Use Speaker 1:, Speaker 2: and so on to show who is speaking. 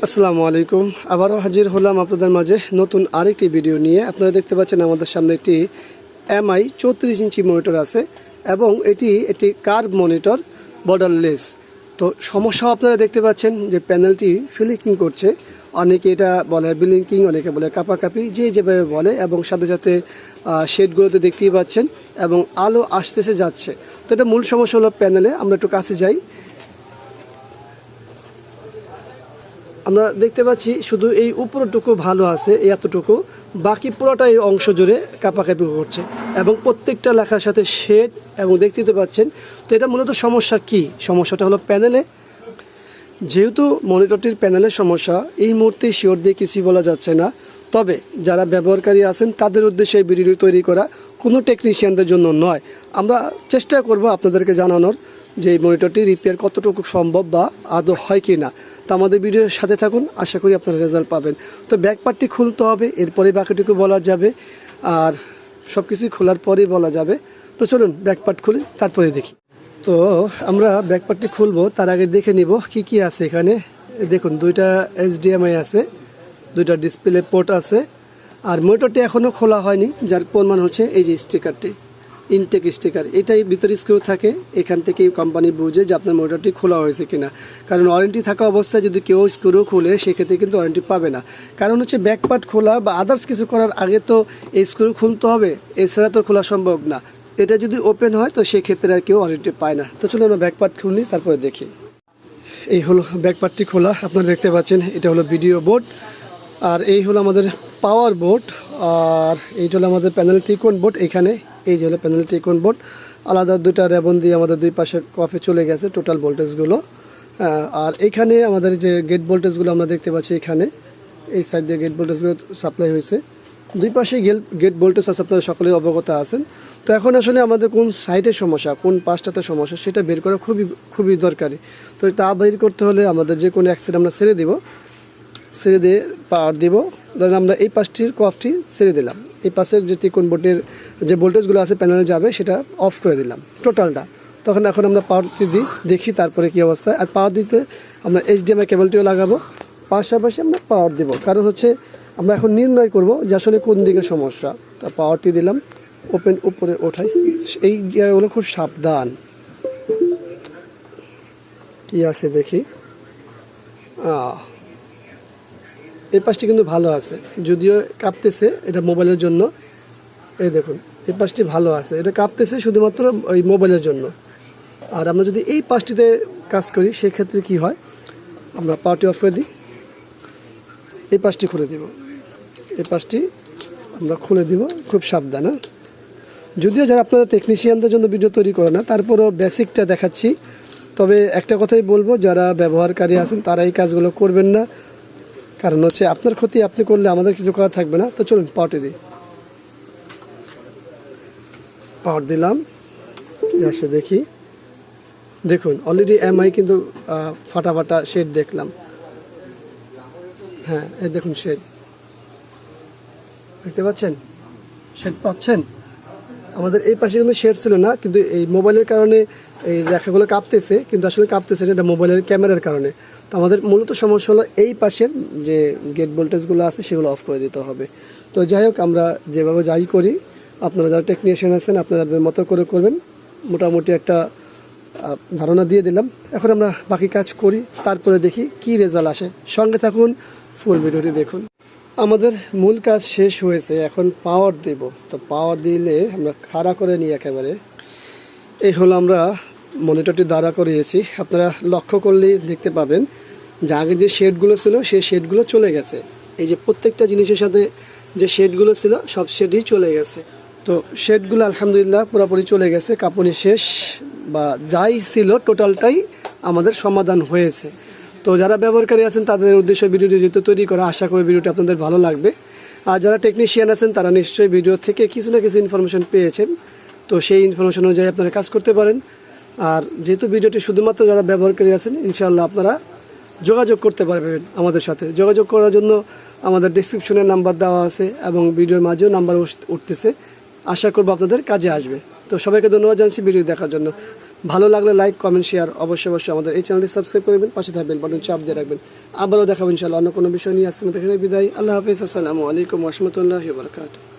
Speaker 1: আসসালামু আলাইকুম। আবারও হাজির হলাম আপনাদের মাঝে নতুন আরেকটি ভিডিও নিয়ে। আপনারা দেখতে পাচ্ছেন আমাদের সামনে একটি এমআই 34 ইঞ্চি মনিটর আছে এবং এটি একটি কার্ভ মনিটর বর্ডারলেস। তো সমস্যা আপনারা দেখতে পাচ্ছেন যে প্যানেলটি ফ্লিকিং করছে। অনেকে এটা বলে ব্লিঙ্কিং, অনেকে বলে কাপাকাপি, যেভাবে বলে, এবং সাথে সাথে শেডগুলোতে দেখতেই পাচ্ছেন এবং আলো আসতেছে যাচ্ছে। তো এটা মূল সমস্যা হলো প্যানেলে। আমরা একটু কাছে যাই। আমরা দেখতে পাচ্ছি শুধু এই উপরটুকু ভালো আছে, এই এতটুকু, বাকি পুরোটা এই অংশ জুড়ে কাঁপাকাঁপি করছে এবং প্রত্যেকটা লেখার সাথে শেড এবং দেখতে পাচ্ছেন। তো এটা মূলত সমস্যা কি? সমস্যাটা হলো প্যানেলে। যেহেতু মনিটরটির প্যানেলের সমস্যা, এই মুহূর্তে শিওর দিয়ে কিছুই বলা যাচ্ছে না। তবে যারা ব্যবহারকারী আছেন তাদের উদ্দেশ্যে এই ভিডিও তৈরি করা, কোনো টেকনিশিয়ানদের জন্য নয়। আমরা চেষ্টা করব আপনাদেরকে জানানোর যে এই মনিটরটি রিপেয়ার কতটুকু সম্ভব বা আদৌ হয় কি না। তো আমাদের ভিডিওর সাথে থাকুন, আশা করি আপনারা রেজাল্ট পাবেন। তো ব্যাক পার্টটি খুলতে হবে, এরপরে বাকিটুকু বলা যাবে, আর সব কিছুই খোলার পরেই বলা যাবে। তো চলুন ব্যাক পার্ট খুলি, তারপরে দেখি। তো আমরা ব্যাক পার্টটি খুলবো, তার আগে দেখে নিব কি কি আছে এখানে। দেখুন, দুইটা HDMI আছে, দুইটা ডিসপ্লে পোর্ট আছে, আর মনিটরটি এখনও খোলা হয়নি, যার প্রমাণ হচ্ছে এই যে স্টিকারটি, ইনটেক স্টিকার। এটাই ভিতরে স্ক্রু থাকে, এখান থেকে কোম্পানি বুঝে যে আপনার মোটরটি খোলা হয়েছে কিনা। কারণ ওয়ারেন্টি থাকা অবস্থায় যদি কেউ স্ক্রু খুলে, সেক্ষেত্রে কিন্তু ওয়ারেন্টি পাবে না। কারণ হচ্ছে ব্যাক পার্ট খোলা বা আদার্স কিছু করার আগে তো এই স্ক্রু খুলতে হবে, এছাড়া তো খোলা সম্ভব না। এটা যদি ওপেন হয় তো সেক্ষেত্রে আর কেউ ওয়ারেন্টি পায় না। তো চলুন আমরা ব্যাক পার্ট খুলি, তারপরে দেখি। এই হলো ব্যাক পার্টটি খোলা, আপনারা দেখতে পাচ্ছেন। এটা হলো ভিডিও বোর্ড, আর এই হলো আমাদের পাওয়ার বোর্ড, আর এইটা হলো আমাদের প্যানেল ত্রিকোণ বোর্ড। এখানে এই যে হলো প্যানেল ত্রিকোণ বোর্ড, আলাদা দুইটা রেবন দিয়ে আমাদের দুই পাশে কফে চলে গেছে টোটাল ভোল্টেজগুলো। আর এখানে আমাদের যে গেট ভোল্টেজগুলো আমরা দেখতে পাচ্ছি, এখানে এই সাইড দিয়ে গেট ভোল্টেজগুলো সাপ্লাই হয়েছে। দুই পাশে গেট ভোল্টেজ আছে, আপনারা সকলেই অবগত আছেন। তো এখন আসলে আমাদের কোন সাইডের সমস্যা, কোন পাশটাতে সমস্যা, সেটা বের করা খুবই দরকারি। তো তা বের করতে হলে আমাদের যে কোনো অ্যাক্সিড আমরা ছেড়ে দিব, ছেড়ে দিয়ে পাওয়ার দিব। ধরেন আমরা এই পাশটির কফটি ছেড়ে দিলাম, এই পাশের যে ত্রিকোণ বোর্ডের যে ভোল্টেজগুলো আছে প্যানেলে যাবে, সেটা অফ করে দিলাম টোটালটা। তখন এখন আমরা পাওয়ারটি দিই, দেখি তারপরে কী অবস্থা। আর পাওয়ার দিতে আমরা HDMI কেবলটিও লাগাবো, পাশাপাশি আমরা পাওয়ার দিব। কারণ হচ্ছে আমরা এখন নির্ণয় করব যে আসলে কোন দিকে সমস্যা। তা পাওয়ারটি দিলাম, ওপেন উপরে ওঠাই। এই জায়গাগুলো খুব সাবধান, কি আছে দেখি। এই পাশটি কিন্তু ভালো আছে, যদিও কাঁপতেছে, এটা মোবাইলের জন্য। এই দেখুন, এই পাশটি ভালো আছে, এটা কাঁপতেছে শুধুমাত্র ওই মোবাইলের জন্য। আর আমরা যদি এই পাশটিতে কাজ করি, সেক্ষেত্রে কি হয়, আমরা পাওয়ারটি অফ করে দিই, এই পাশটি খুলে দিব, এই পাশটি আমরা খুলে দিব। খুব সাবধান। যদিও যারা আপনারা টেকনিশিয়ানদের জন্য ভিডিও তৈরি করে না, তারপরও বেসিকটা দেখাচ্ছি। তবে একটা কথাই বলবো, যারা ব্যবহারকারী আছেন তারা এই কাজগুলো করবেন না। কারণ হচ্ছে আপনার ক্ষতি আপনি করলে আমাদের কিছু করা থাকবে না। তো চলুন পাওয়ারটি দিই, পাওয়ার দিলাম, আসে দেখি। দেখুন অলরেডি এমআই কিন্তু ফাটা শেড দেখলাম। হ্যাঁ, এই দেখুন শেড দেখতে পাচ্ছেন, শেড পাচ্ছেন। আমাদের এই পাশে কিন্তু শেড ছিল না, কিন্তু এই মোবাইলের কারণে এই রেখাগুলো কাঁপতেছে, কিন্তু আসলে কাঁপতেছে না, এটা মোবাইলের ক্যামেরার কারণে। তো আমাদের মূলত সমস্যা হলো এই পাশের যে গেট ভোল্টেজগুলো আছে সেগুলো অফ করে দিতে হবে। তো যাই হোক, আমরা যেভাবে যাই করি, আপনারা যারা টেকনিশিয়ান আছেন আপনাদের মতো করে করবেন। মোটামুটি একটা ধারণা দিয়ে দিলাম, এখন আমরা বাকি কাজ করি, তারপরে দেখি কি রেজাল্ট আসে। সঙ্গে থাকুন, ফুল ভিডিওটি দেখুন। আমাদের মূল কাজ শেষ হয়েছে, এখন পাওয়ার দেব। তো পাওয়ার দিলে আমরা খাড়া করে নিই একেবারে। এই হলো আমরা মনিটরটি দাঁড়া করিয়েছি। আপনারা লক্ষ্য করলেই দেখতে পাবেন যে আগে যে শেডগুলো ছিল সেই শেডগুলো চলে গেছে। এই যে প্রত্যেকটা জিনিসের সাথে যে শেডগুলো ছিল সব শেডই চলে গেছে। তো শেডগুলো আলহামদুলিল্লাহ পুরোপুরি চলে গেছে, কাঁপুনি শেষ, বা যাই ছিল টোটালটাই আমাদের সমাধান হয়েছে। তো যারা ব্যবহারকারী আছেন তাদের উদ্দেশ্যে ভিডিওটি যেহেতু তৈরি করা, আশা করি ভিডিওটি আপনাদের ভালো লাগবে। আর যারা টেকনিশিয়ান আছেন তারা নিশ্চয়ই ভিডিও থেকে কিছু না কিছু ইনফরমেশন পেয়েছেন। তো সেই ইনফরমেশন অনুযায়ী আপনারা কাজ করতে পারেন। আর যেহেতু ভিডিওটি শুধুমাত্র যারা ব্যবহারকারী আছেন, ইনশাআল্লাহ আপনারা যোগাযোগ করতে পারবেন আমাদের সাথে। যোগাযোগ করার জন্য আমাদের ডেসক্রিপশনে নাম্বার দেওয়া আছে এবং ভিডিওর মাঝেও নাম্বার উঠতেছে। আশা করব আপনাদের কাজে আসবে। তো সবাইকে ধন্যবাদ জানাচ্ছি ভিডিও দেখার জন্য। ভালো লাগলে লাইক কমেন্ট শেয়ার অবশ্যই আমাদের এই চ্যানেলটি সাবস্ক্রাইব করবেন, পাশে থাকা বেল বাটন চাপ দিয়ে রাখবেন। আবারও দেখাবো ইনশাআল্লাহ অন্য কোনো বিষয় নিয়ে। আসতে বিদায়। আল্লাহ হাফেজ। আসসালামু আলাইকুম ওয়া রাহমাতুল্লাহি ওয়া বারাকাতুহু।